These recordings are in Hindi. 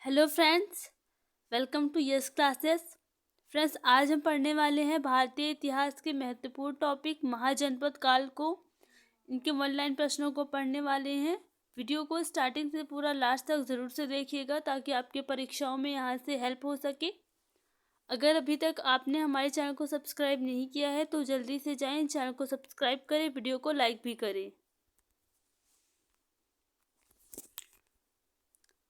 Hello friends, welcome to yes classes. Friends, आज हम पढ़ने वाले हैं भारतीय इतिहास के महत्वपूर्ण टॉपिक महाजनपद काल को। इनके वन लाइन प्रश्नों को पढ़ने वाले हैं। वीडियो को स्टार्टिंग से पूरा लास्ट तक ज़रूर से देखिएगा ताकि आपके परीक्षाओं में यहाँ से हेल्प हो सके। अगर अभी तक आपने हमारे चैनल को सब्सक्राइब नहीं किया है तो जल्दी से जाएं, चैनल को सब्सक्राइब करें, वीडियो को लाइक भी करें।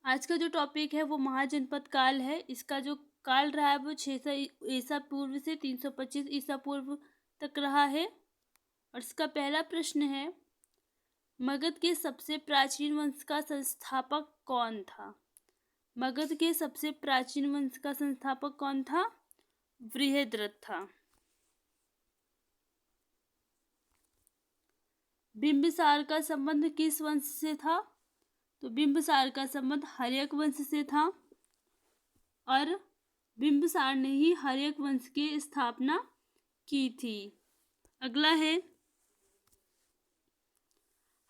आज का जो टॉपिक है वो महाजनपद काल है। इसका जो काल रहा है वो 600 ईसा पूर्व से 325 ईसा पूर्व तक रहा है। और इसका पहला प्रश्न है, मगध के सबसे प्राचीन वंश का संस्थापक कौन था? मगध के सबसे प्राचीन वंश का संस्थापक कौन था? बृहद्रथ था। बिंबिसार का संबंध किस वंश से था? तो बिंबिसार का संबंध हर्यक वंश से था और बिंबिसार ने ही हर्यक वंश की स्थापना की थी। अगला है,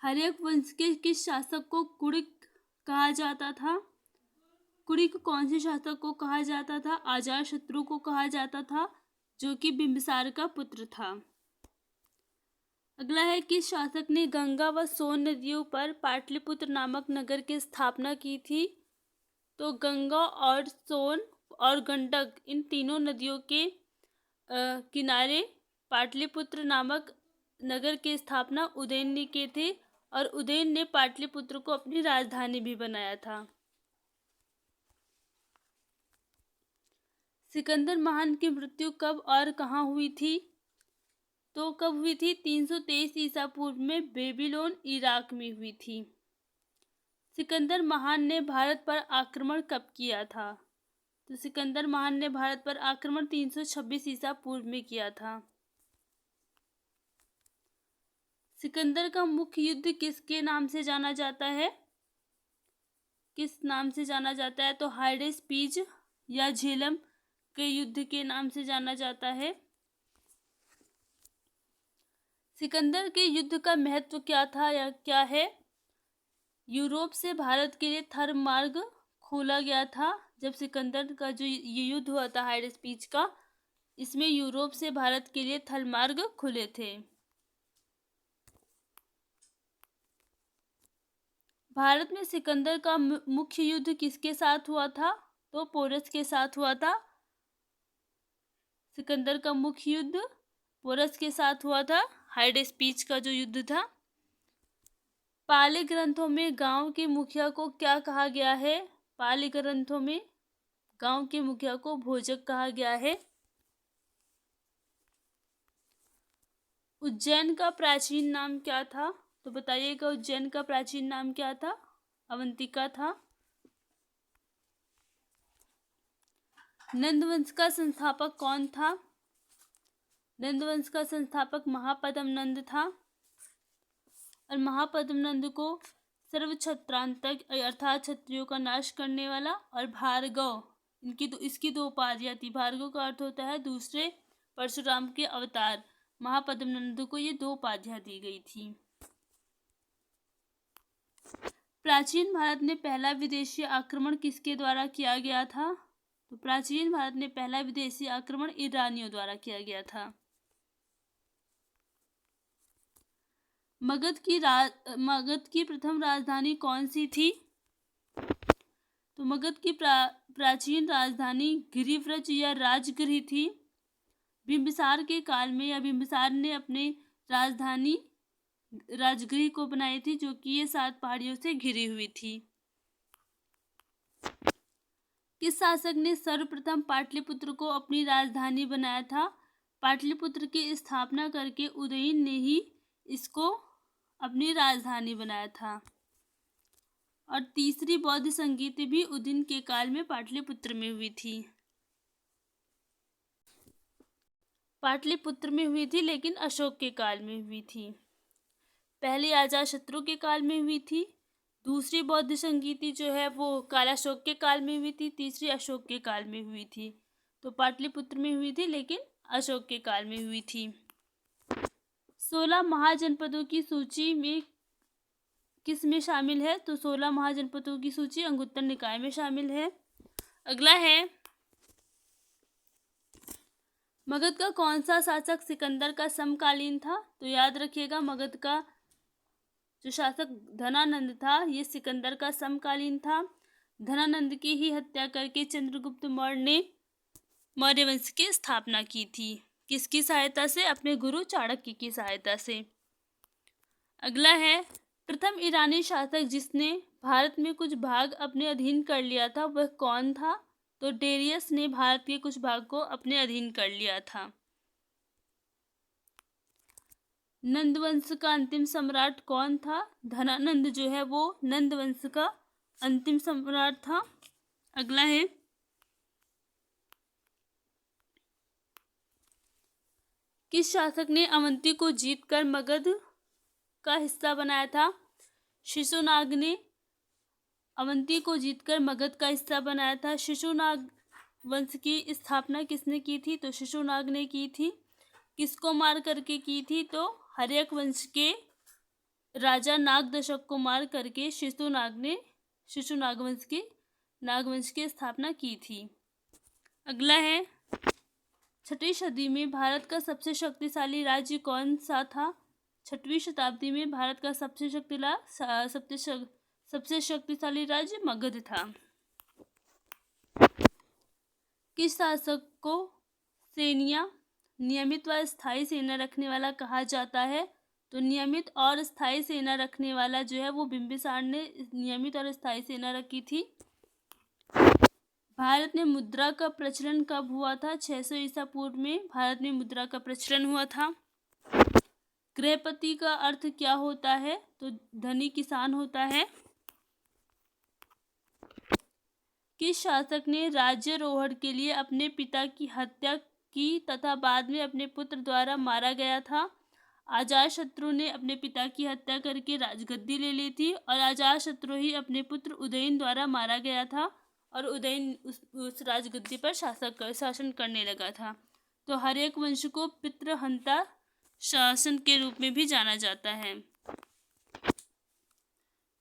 हर्यक वंश के किस शासक को कुड़िक कहा जाता था? कुड़िक कौन से शासक को कहा जाता था? अजातशत्रु को कहा जाता था, जो कि बिंबिसार का पुत्र था। अगला है, किस शासक ने गंगा व सोन नदियों पर पाटलिपुत्र नामक नगर की स्थापना की थी? तो गंगा और सोन और गंडक, इन तीनों नदियों के किनारे पाटलिपुत्र नामक नगर की स्थापना उदयन ने की थे और उदयन ने पाटलिपुत्र को अपनी राजधानी भी बनाया था। सिकंदर महान की मृत्यु कब और कहाँ हुई थी? तो कब हुई थी? 323 ईसा पूर्व में बेबीलोन, इराक में हुई थी। सिकंदर महान ने भारत पर आक्रमण कब किया था? तो सिकंदर महान ने भारत पर आक्रमण 326 ईसा पूर्व में किया था। सिकंदर का मुख्य युद्ध किसके नाम से जाना जाता है? किस नाम से जाना जाता है? तो हाइडेस्पीज या झेलम के युद्ध के नाम से जाना जाता है। सिकंदर के युद्ध का महत्व क्या था या क्या है? यूरोप से भारत के लिए थर मार्ग खोला गया था। जब सिकंदर का जो ये युद्ध हुआ था हाइडेस्पीच का, इसमें यूरोप से भारत के लिए थल मार्ग खुले थे। भारत में सिकंदर का मुख्य युद्ध किसके साथ हुआ था? तो पोरस के साथ हुआ था। सिकंदर का मुख्य युद्ध पोरस के साथ हुआ था, हाइडेस्पीच का जो युद्ध था। पाली ग्रंथों में गांव के मुखिया को क्या कहा गया है? पाली ग्रंथों में गांव के मुखिया को भोजक कहा गया है। उज्जैन का प्राचीन नाम क्या था? तो बताइएगा, उज्जैन का प्राचीन नाम क्या था? अवंतिका था। नंदवंश का संस्थापक कौन था? नंदवंश का संस्थापक महापद्म नंद था और महापद्म नंद को सर्वछत्रांतक अर्थात क्षत्रियों का नाश करने वाला और भार्गव, इसकी दो उपाधियां थी। भार्गव का अर्थ होता है दूसरे परशुराम के अवतार। महापद्म नंद को ये दो उपाधियां दी गई थी। प्राचीन भारत में पहला विदेशी आक्रमण किसके द्वारा किया गया था? तो प्राचीन भारत में पहला विदेशी आक्रमण ईरानियों द्वारा किया गया था। मगध की प्रथम राजधानी कौन सी थी? तो मगध की प्राचीन राजधानी गिरिव्रज या राजगृह थी। बिंबिसार के काल में या बिंबिसार ने अपनी राजधानी राजगृह को बनाई थी, जो कि ये 7 पहाड़ियों से घिरी हुई थी। किस शासक ने सर्वप्रथम पाटलिपुत्र को अपनी राजधानी बनाया था? पाटलिपुत्र की स्थापना करके उदयन ने ही इसको अपनी राजधानी बनाया था। और तीसरी बौद्ध संगीति भी उदयन के काल में पाटलिपुत्र में हुई थी। पाटलिपुत्र में हुई थी लेकिन अशोक के काल में हुई थी। पहली अजातशत्रु के काल में हुई थी, दूसरी बौद्ध संगीति जो है वो कालाशोक के काल में हुई थी, तीसरी अशोक के काल में हुई थी। तो पाटलिपुत्र में हुई थी लेकिन अशोक के काल में हुई थी। 16 महाजनपदों की सूची में किस में शामिल है? तो 16 महाजनपदों की सूची अंगुत्तर निकाय में शामिल है। अगला है, मगध का कौन सा शासक सिकंदर का समकालीन था? तो याद रखिएगा, मगध का जो शासक धनानंद था ये सिकंदर का समकालीन था। धनानंद की ही हत्या करके चंद्रगुप्त मौर्य ने मौर्य वंश की स्थापना की थी। किसकी सहायता से? अपने गुरु चाणक्य की सहायता से। अगला है, प्रथम ईरानी शासक जिसने भारत में कुछ भाग अपने अधीन कर लिया था वह कौन था? तो डेरियस ने भारत के कुछ भाग को अपने अधीन कर लिया था। नंद वंश का अंतिम सम्राट कौन था? धनानंद जो है वो नंद वंश का अंतिम सम्राट था। अगला है, किस शासक ने अवंती को जीतकर मगध का हिस्सा बनाया था? शिशुनाग ने अवंती को जीतकर मगध का हिस्सा बनाया था। शिशुनाग वंश की स्थापना किसने की थी? तो शिशुनाग ने की थी। किसको मार करके की थी? तो हर्यक वंश के राजा नागदशक को मार करके शिशुनाग वंश की स्थापना की थी। अगला है, 6वीं सदी में भारत का सबसे शक्तिशाली राज्य कौन सा था? 6वीं शताब्दी में भारत का सबसे शक्तिशाली राज्य मगध था। किस शासक को सेनिया नियमित व स्थायी सेना रखने वाला कहा जाता है? तो नियमित और स्थायी सेना रखने वाला जो है वो बिंबिसार ने नियमित और स्थायी सेना रखी थी। भारत में मुद्रा का प्रचलन कब हुआ था? 600 ईसा पूर्व में भारत में मुद्रा का प्रचलन हुआ था। गृहपति का अर्थ क्या होता है? तो धनी किसान होता है। किस शासक ने राज्यारोहण के लिए अपने पिता की हत्या की तथा बाद में अपने पुत्र द्वारा मारा गया था? अजातशत्रु ने अपने पिता की हत्या करके राजगद्दी ले ली थी और अजातशत्रु ही अपने पुत्र उदयन द्वारा मारा गया था और उदयन उस राजगद्दी पर शासन करने लगा था। तो हर्यक वंश को पितृहंता शासन के रूप में भी जाना जाता है।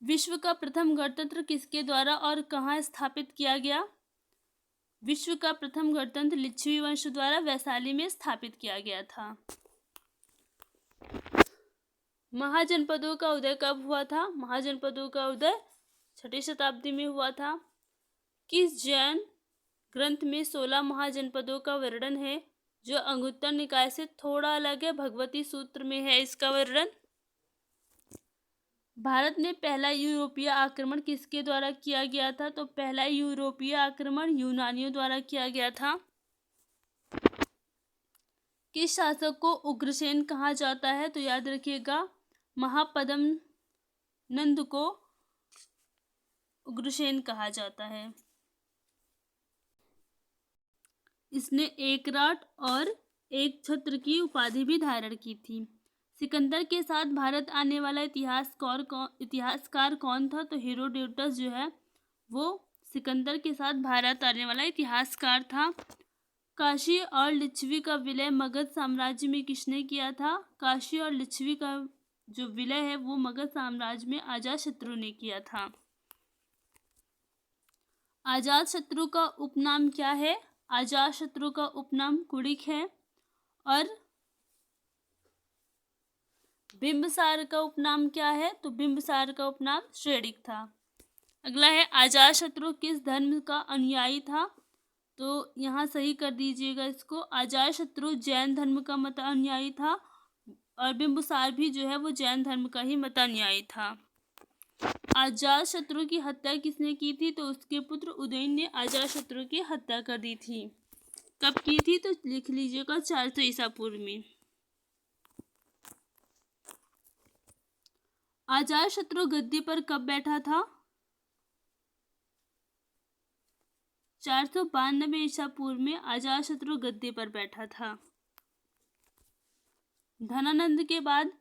विश्व का प्रथम गणतंत्र किसके द्वारा और कहाँ स्थापित किया गया? विश्व का प्रथम गणतंत्र लिच्छवी वंश द्वारा वैशाली में स्थापित किया गया था। महाजनपदों का उदय कब हुआ था? महाजनपदों का उदय 6वीं शताब्दी में हुआ था। किस जैन ग्रंथ में 16 महाजनपदों का वर्णन है जो अंगुत्तर निकाय से थोड़ा अलग है? भगवती सूत्र में है इसका वर्णन। भारत में पहला यूरोपीय आक्रमण किसके द्वारा किया गया था? तो पहला यूरोपीय आक्रमण यूनानियों द्वारा किया गया था। किस शासक को उग्रसेन कहा जाता है? तो याद रखिएगा, महापद्म नंद को उग्रसेन कहा जाता है। इसने एकराट और एक छत्र की उपाधि भी धारण की थी। सिकंदर के साथ भारत आने वाला इतिहासकार कौन था? तो हेरोडोटस जो है वो सिकंदर के साथ भारत आने वाला इतिहासकार था। काशी और लिच्छवी का विलय मगध साम्राज्य में किसने किया था? काशी और लिच्छवी का जो विलय है वो मगध साम्राज्य में अजातशत्रु ने किया था। अजातशत्रु का उपनाम क्या है? अजातशत्रु का उपनाम कुड़िक है और बिंबिसार का उपनाम क्या है? तो बिंबिसार का उपनाम श्रेणिक था। अगला है, अजातशत्रु किस धर्म का अनुयायी था? तो यहाँ सही कर दीजिएगा इसको, अजातशत्रु जैन धर्म का मत अनुयायी था और बिंबिसार भी जो है वो जैन धर्म का ही मत अनुयायी था। अजातशत्रु की हत्या किसने की थी? तो उसके पुत्र उदयन ने अजातशत्रु की हत्या कर दी थी। कब की थी? तो लिख लीजिएगा 400 ईसा पूर्व में। अजातशत्रु गद्दी पर कब बैठा था? 492 ईसा पूर्व में अजातशत्रु गद्दी पर बैठा था। धनानंद के बाद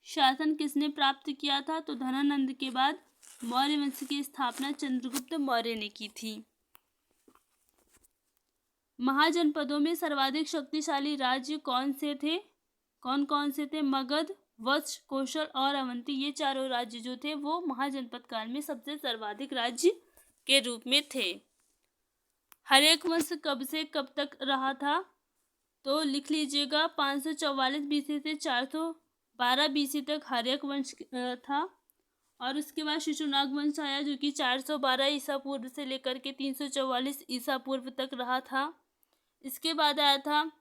शासन किसने प्राप्त किया था? तो धनानंद के बाद मौर्य वंश की स्थापना चंद्रगुप्त मौर्य ने की थी। महाजनपदों में सर्वाधिक शक्तिशाली राज्य कौन कौन से थे? मगध, वत्स, कौशल और अवंती, ये चारों राज्य जो थे वो महाजनपद काल में सबसे सर्वाधिक राज्य के रूप में थे। हर्यक वंश कब से कब तक रहा था? तो लिख लीजिएगा 544 बीसी से 412 बीसी तक हर्यक वंश था। और उसके बाद शिशुनाग वंश आया जो कि 412 ईसा पूर्व से लेकर के 344 ईसा पूर्व तक रहा था। इसके बाद आया था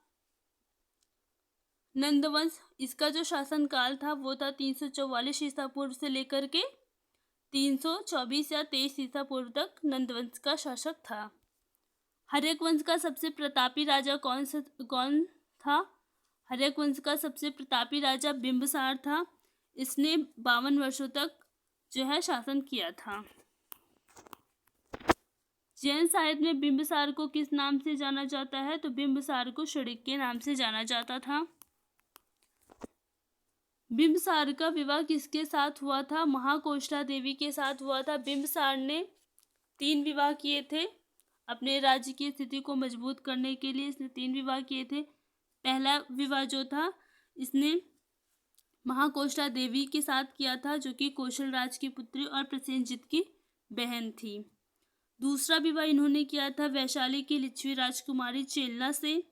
नंद वंश। इसका जो शासन काल था वो था 344 ईसा पूर्व से लेकर के 324 या 23 ईसा पूर्व तक नंद वंश का शासक था। हर्यक वंश का सबसे प्रतापी राजा कौन था? हर्यक वंश का सबसे प्रतापी राजा बिंबिसार था। इसने 52 वर्षों तक जो है शासन किया था। जैन साहित्य में बिंबिसार को किस नाम से जाना जाता है? तो बिंबिसार को षडिक के नाम से जाना जाता था। बिंबिसार का विवाह किसके साथ हुआ था? महाकोष्ठा देवी के साथ हुआ था। बिंबिसार ने 3 विवाह किए थे। अपने राज्य की स्थिति को मजबूत करने के लिए इसने 3 विवाह किए थे। पहला विवाह जो था इसने महाकोष्ठा देवी के साथ किया था जो कि कौशल राज की पुत्री और प्रसेनजित की बहन थी। दूसरा विवाह इन्होंने किया था वैशाली की लिच्छवी राजकुमारी चेल्ला से,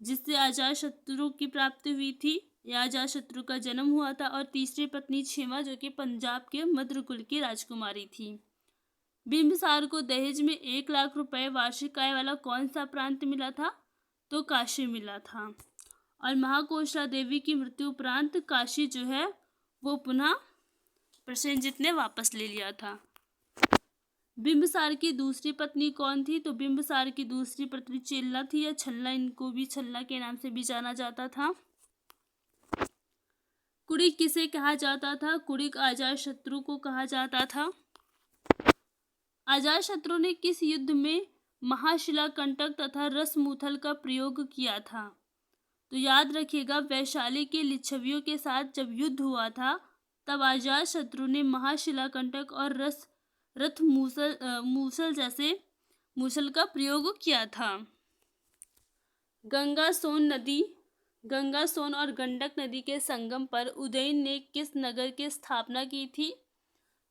जिससे अजातशत्रु की प्राप्ति हुई थी या अजातशत्रु का जन्म हुआ था। और तीसरी पत्नी क्षेमा जो कि पंजाब के मद्रकुल की राजकुमारी थी। बिंबिसार को दहेज में 1 लाख रुपए वार्षिक आय वाला कौन सा प्रांत मिला था? तो काशी मिला था। और महाकोष्ठा देवी की मृत्यु उपरांत काशी जो है वो पुनः प्रसेनजित ने वापस ले लिया था। बिंबिसार की दूसरी पत्नी कौन थी? तो बिंबिसार की दूसरी पत्नी चेल्ला थी या छल्ला, इनको भी छल्ला के नाम से भी जाना जाता था। कुड़िक किसे कहा जाता था? कुड़िक अजातशत्रु को कहा जाता था। अजातशत्रु ने किस युद्ध में महाशिलाकंटक तथा रसमूथल का प्रयोग किया था? तो याद रखिएगा वैशाली के लिच्छवियों के साथ जब युद्ध हुआ था तब अजातशत्रु ने महाशिलाकंटक और मूसल जैसे मूसल का प्रयोग किया था। गंगा सोन और गंडक नदी के संगम पर उदयन ने किस नगर की स्थापना की थी?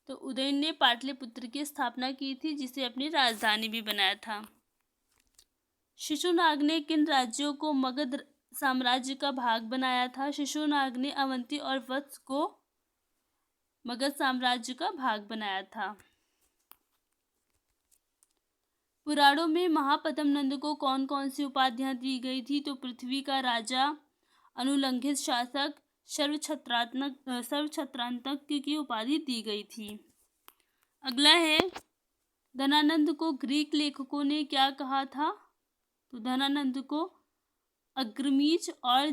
तो उदयन ने पाटलिपुत्र की स्थापना की थी जिसे अपनी राजधानी भी बनाया था। शिशुनाग ने किन राज्यों को मगध साम्राज्य का भाग बनाया था? शिशुनाग ने अवंती और वत्स को मगध साम्राज्य का भाग बनाया था। पुराणों में महापद्म नंद को कौन कौन सी उपाधियां दी गई थी? तो पृथ्वी का राजा, अनुलंघित शासक, सर्वछत्रांतक की उपाधि दी गई थी। अगला है धनानंद को ग्रीक लेखकों ने क्या कहा था? तो धनानंद को अग्रमीज और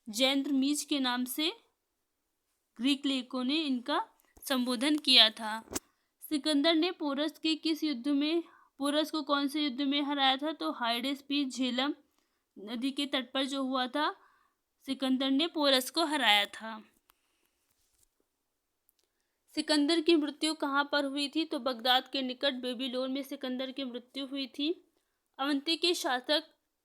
जैंद्रमीज के नाम से ग्रीक लेखकों ने इनका संबोधन किया था। सिकंदर ने पोरस को कौन से युद्ध में हराया था? तो हाइडेस्पीस झेलम नदी के तट पर जो हुआ था सिकंदर ने पोरस को हराया था। सिकंदर की मृत्यु कहाँ पर हुई थी? तो बगदाद के निकट बेबीलोन में सिकंदर की मृत्यु हुई थी। अवंती के शासक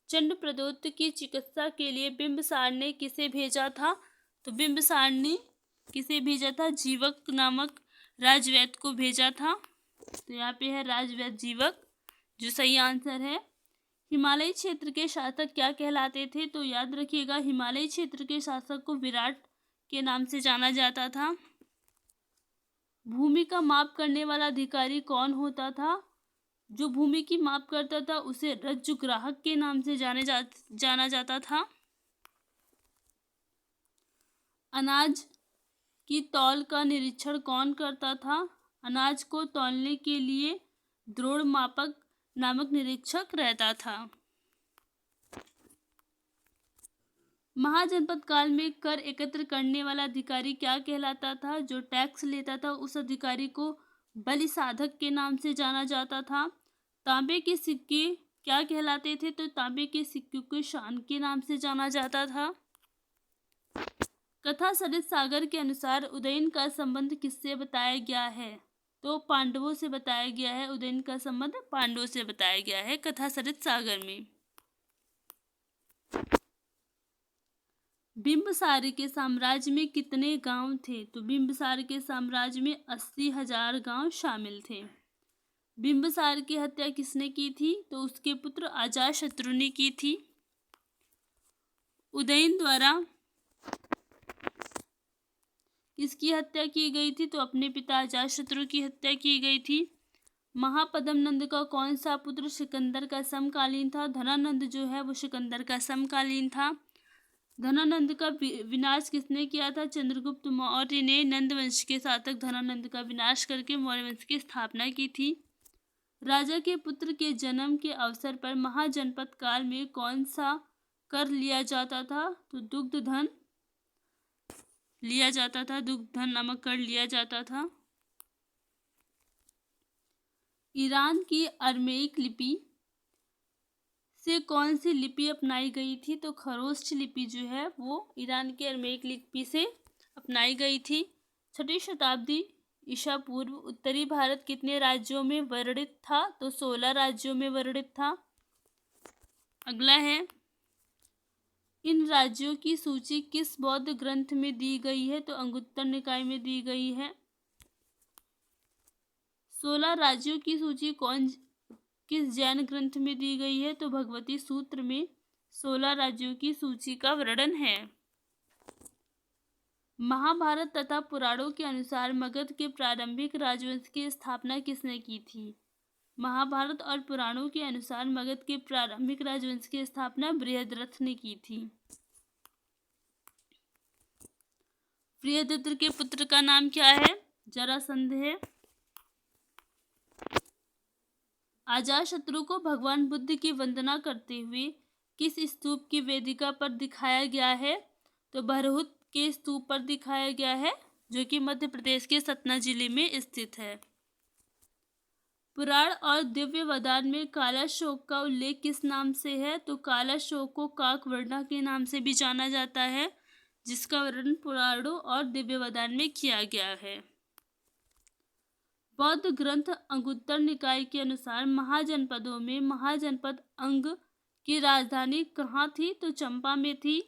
चंडप्रद्योत की चिकित्सा के लिए बिंबिसार ने किसे भेजा था? तो बिंबिसार ने किसे भेजा था? जीवक नामक राजवैद्य को भेजा था। तो यहाँ पे है राजवैद्य जीवक जो सही आंसर है। हिमालयी क्षेत्र के शासक क्या कहलाते थे? तो याद रखिएगा हिमालयी क्षेत्र के शासक को विराट के नाम से जाना जाता था। भूमि का माप करने वाला अधिकारी कौन होता था? जो भूमि की माप करता था उसे रज्जुग्राहक के नाम से जाना जाता था। अनाज की तौल का निरीक्षण कौन करता था? अनाज को तौलने के लिए द्रोण मापक नामक निरीक्षक रहता था। महाजनपद काल में कर एकत्र करने वाला अधिकारी क्या कहलाता था? जो टैक्स लेता था उस अधिकारी को बलि साधक के नाम से जाना जाता था। तांबे के सिक्के क्या कहलाते थे? तो तांबे के सिक्कों को शान के नाम से जाना जाता था। कथा सरित सागर के अनुसार उदयन का संबंध किससे बताया गया है? तो पांडवों से बताया गया है। उदयन का संबंध पांडवों से बताया गया है कथा सरित सागर में। बिंबसार के साम्राज्य में कितने गांव थे? तो बिंबसार के साम्राज्य में 80,000 गांव शामिल थे। बिंबसार की हत्या किसने की थी? तो उसके पुत्र अजातशत्रु ने की थी। उदयन द्वारा किसकी हत्या की गई थी? तो अपने पिता अजातशत्रु की हत्या की गई थी। महापद्म नंद का कौन सा पुत्र सिकंदर का समकालीन था? धनानंद जो है वो सिकंदर का समकालीन था। धनानंद का विनाश किसने किया था? चंद्रगुप्त मौर्य ने नंद वंश के शासक धनानंद का विनाश करके मौर्य वंश की स्थापना की थी। राजा के पुत्र के जन्म के अवसर पर महाजनपद काल में कौन सा कर लिया जाता था? तो दुग्ध धन लिया जाता था, दुग्ध धन नामक कर लिया जाता था। ईरान की अरमेइक लिपि से कौन सी लिपि अपनाई गई थी? तो खरोष्ठ लिपि जो है वो ईरान की अरमेइक लिपि से अपनाई गई थी। 6वीं शताब्दी ईसा पूर्व उत्तरी भारत कितने राज्यों में वर्णित था? तो 16 राज्यों में वर्णित था। अगला है, इन राज्यों की सूची किस बौद्ध ग्रंथ में दी गई है? तो अंगुत्तर निकाय में दी गई है। 16 राज्यों की सूची किस जैन ग्रंथ में दी गई है? तो भगवती सूत्र में 16 राज्यों की सूची का वर्णन है। महाभारत तथा पुराणों के अनुसार मगध के प्रारंभिक राजवंश की स्थापना किसने की थी? महाभारत और पुराणों के अनुसार मगध के प्रारंभिक राजवंश की स्थापना बृहद्रथ ने की थी। बृहद्रथ के पुत्र का नाम क्या है? जरासंध है। अजातशत्रु को भगवान बुद्ध की वंदना करते हुए किस स्तूप की वेदिका पर दिखाया गया है? तो बरहुत के स्तूप पर दिखाया गया है, जो कि मध्य प्रदेश के सतना जिले में स्थित है। पुराण और दिव्य वदान में काला शोक का उल्लेख किस नाम से है? तो काला शोक को काकवर्णा के नाम से भी जाना जाता है, जिसका वर्णन पुराणों और दिव्य वदान में किया गया है। बौद्ध ग्रंथ अंगुत्तर निकाय के अनुसार महाजनपदों में महाजनपद अंग की राजधानी कहाँ थी? तो चंपा में थी।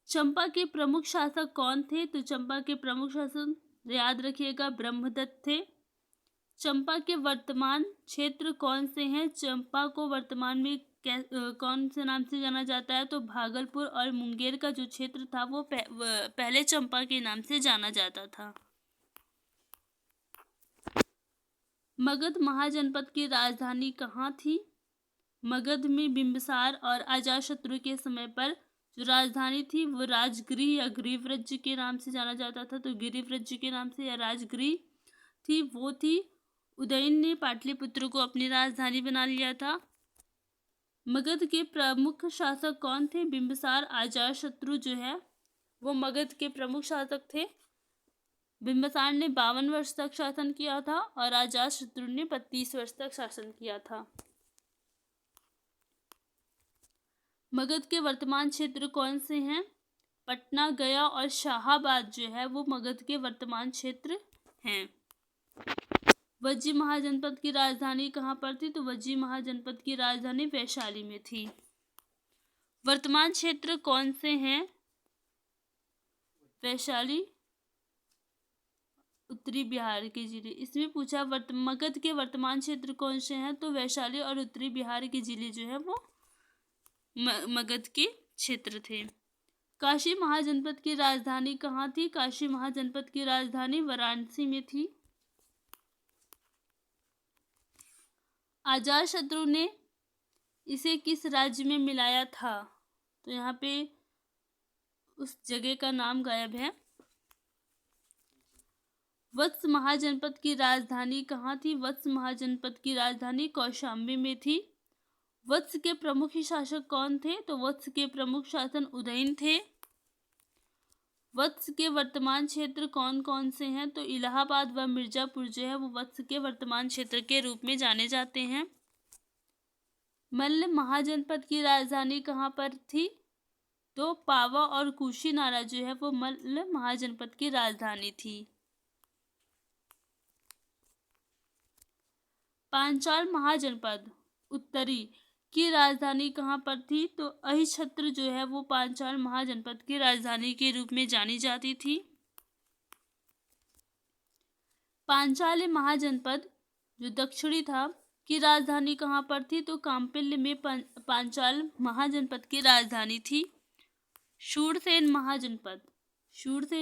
चंपा के प्रमुख शासक कौन थे? तो चंपा के प्रमुख शासक याद रखिएगा ब्रह्मदत्त थे। चंपा के वर्तमान क्षेत्र कौन से हैं? चंपा को वर्तमान में कौन से नाम से जाना जाता है? तो भागलपुर और मुंगेर का जो क्षेत्र था वो पहले चंपा के नाम से जाना जाता था। मगध महाजनपद की राजधानी कहाँ थी? मगध में बिंबिसार और अजातशत्रु के समय पर जो राजधानी थी वो राजगृह या गिरिव्रज के नाम से जाना जाता था। तो गिरिव्रज के नाम से या राजगृह थी वो थी। उदयन ने पाटलिपुत्र को अपनी राजधानी बना लिया था। मगध के प्रमुख शासक कौन थे? बिंबिसार। अजातशत्रु जो है वो मगध के प्रमुख शासक थे। बिंबिसार ने 52 वर्ष तक शासन किया था और अजातशत्रु ने 32 वर्ष तक शासन किया था। मगध के वर्तमान क्षेत्र कौन से हैं? पटना, गया और शाहाबाद जो है वो मगध के वर्तमान क्षेत्र हैं। वज्जी महाजनपद की राजधानी कहाँ पर थी? तो वज्जी महाजनपद की राजधानी वैशाली में थी। वर्तमान क्षेत्र कौन से हैं? वैशाली, उत्तरी बिहार के जिले। इसमें पूछा मगध के वर्तमान क्षेत्र कौन से हैं? तो वैशाली और उत्तरी बिहार के जिले जो है वो मगध के क्षेत्र थे। काशी महाजनपद की राजधानी कहाँ थी? काशी महाजनपद की राजधानी वाराणसी में थी। अजातशत्रु ने इसे किस राज्य में मिलाया था? तो यहाँ पे उस जगह का नाम गायब है। वत्स महाजनपद की राजधानी कहाँ थी? वत्स महाजनपद की राजधानी कौशाम्बी में थी। वत्स के प्रमुख शासक कौन थे? तो वत्स के प्रमुख शासक उदयन थे। वत्स के वर्तमान क्षेत्र कौन कौन से हैं? तो इलाहाबाद व मिर्जापुर जो है वो वत्स के वर्तमान क्षेत्र के रूप में जाने जाते हैं। मल्ल महाजनपद की राजधानी कहाँ पर थी? तो पावा और कुशीनारा जो है वो मल्ल महाजनपद की राजधानी थी। पांचाल महाजनपद उत्तरी की राजधानी कहाँ पर थी? तो अहिच्छत्र जो है वो पांचाल महाजनपद की राजधानी के रूप में जानी जाती थी। पांचाल महाजनपद जो दक्षिणी था की राजधानी कहाँ पर थी? तो काम्पिल्य में पांचाल महाजनपद की राजधानी थी। शूरसेन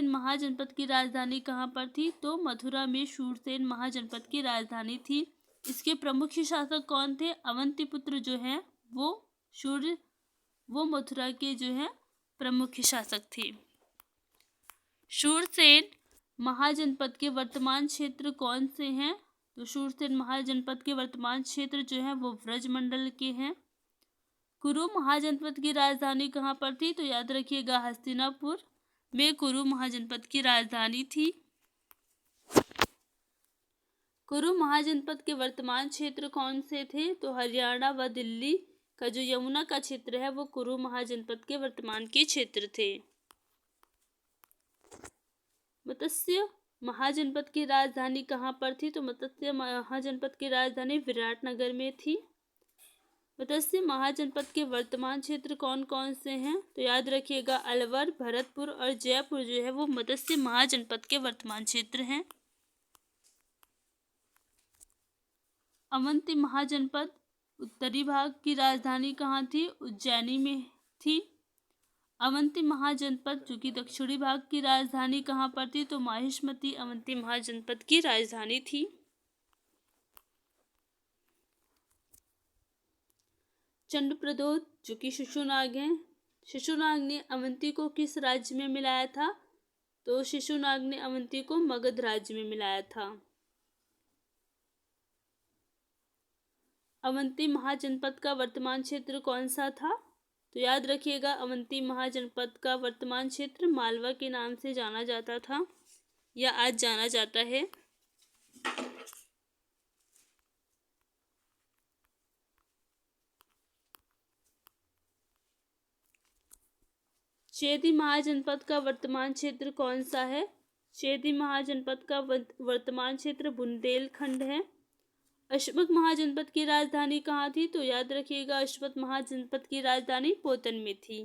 महाजनपद की राजधानी कहाँ पर थी? तो मथुरा में शूरसेन महाजनपद की राजधानी थी। इसके प्रमुख शासक कौन थे? अवंतीपुत्र जो हैं वो मथुरा के जो है प्रमुख शासक थे। शूरसेन महाजनपद के वर्तमान क्षेत्र कौन से हैं? तो शूरसेन महाजनपद के वर्तमान क्षेत्र जो है वो ब्रजमंडल के हैं। कुरु महाजनपद की राजधानी कहाँ पर थी? तो याद रखिएगा हस्तिनापुर में कुरु महाजनपद की राजधानी थी। कुरु महाजनपद के वर्तमान क्षेत्र कौन से थे? तो हरियाणा व दिल्ली का जो यमुना का क्षेत्र है वो कुरु महाजनपद के वर्तमान के क्षेत्र थे। मत्स्य महाजनपद की राजधानी कहाँ पर थी? तो मत्स्य महाजनपद की राजधानी विराटनगर में थी। मत्स्य महाजनपद के वर्तमान क्षेत्र कौन कौन से हैं? तो याद रखिएगा अलवर, भरतपुर और जयपुर जो है वो मत्स्य महाजनपद के वर्तमान क्षेत्र हैं। अवंती महाजनपद उत्तरी भाग की राजधानी कहाँ थी? उज्जैनी में थी। अवंती महाजनपद जो कि दक्षिणी भाग की राजधानी कहाँ पर थी? तो माहिष्मती अवंती महाजनपद की राजधानी थी। चंडप्रद्योत जो कि शिशुनाग हैं, शिशुनाग ने अवंती को किस राज्य में मिलाया था? तो शिशुनाग ने अवंती को मगध राज्य में मिलाया था। अवंती महाजनपद का वर्तमान क्षेत्र कौन सा था? तो याद रखिएगा अवंती महाजनपद का वर्तमान क्षेत्र मालवा के नाम से जाना जाता था या आज जाना जाता है। चेदी महाजनपद का वर्तमान क्षेत्र कौन सा है? चेदी महाजनपद का वर्तमान क्षेत्र बुंदेलखंड है। अशोक महाजनपद की राजधानी कहाँ थी? तो याद रखिएगा अशोक महाजनपद की राजधानी पोतन में थी।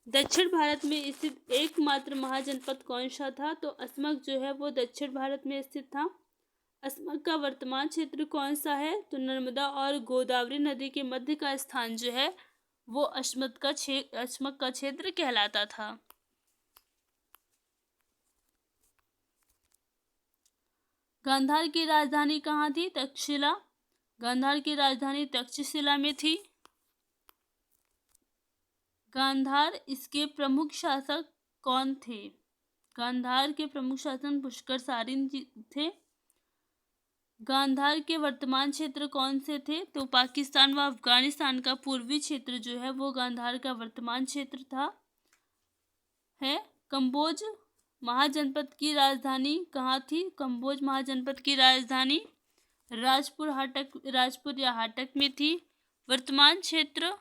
दक्षिण भारत में स्थित एकमात्र महाजनपद कौन सा था? तो अस्मक जो है वो दक्षिण भारत में स्थित था। अस्मक का वर्तमान क्षेत्र कौन सा है? तो नर्मदा और गोदावरी नदी के मध्य का स्थान जो है वो अस्मक का क्षेत्र कहलाता था। गांधार की राजधानी कहाँ थी? तक्षशिला। गांधार की राजधानी तक्षशिला में थी। गांधार इसके प्रमुख शासक कौन थे? गांधार के प्रमुख शासक पुष्कर सारिन जी थे। गांधार के वर्तमान क्षेत्र कौन से थे? तो पाकिस्तान व अफगानिस्तान का पूर्वी क्षेत्र जो है वो गांधार का वर्तमान क्षेत्र था है। कंबोज महाजनपद की राजधानी कहाँ थी? कंबोज महाजनपद की राजधानी राजपुर या हाटक में थी। वर्तमान क्षेत्र।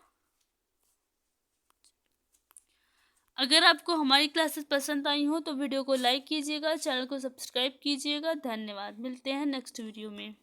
अगर आपको हमारी क्लासेस पसंद आई हो तो वीडियो को लाइक कीजिएगा, चैनल को सब्सक्राइब कीजिएगा। धन्यवाद। मिलते हैं नेक्स्ट वीडियो में।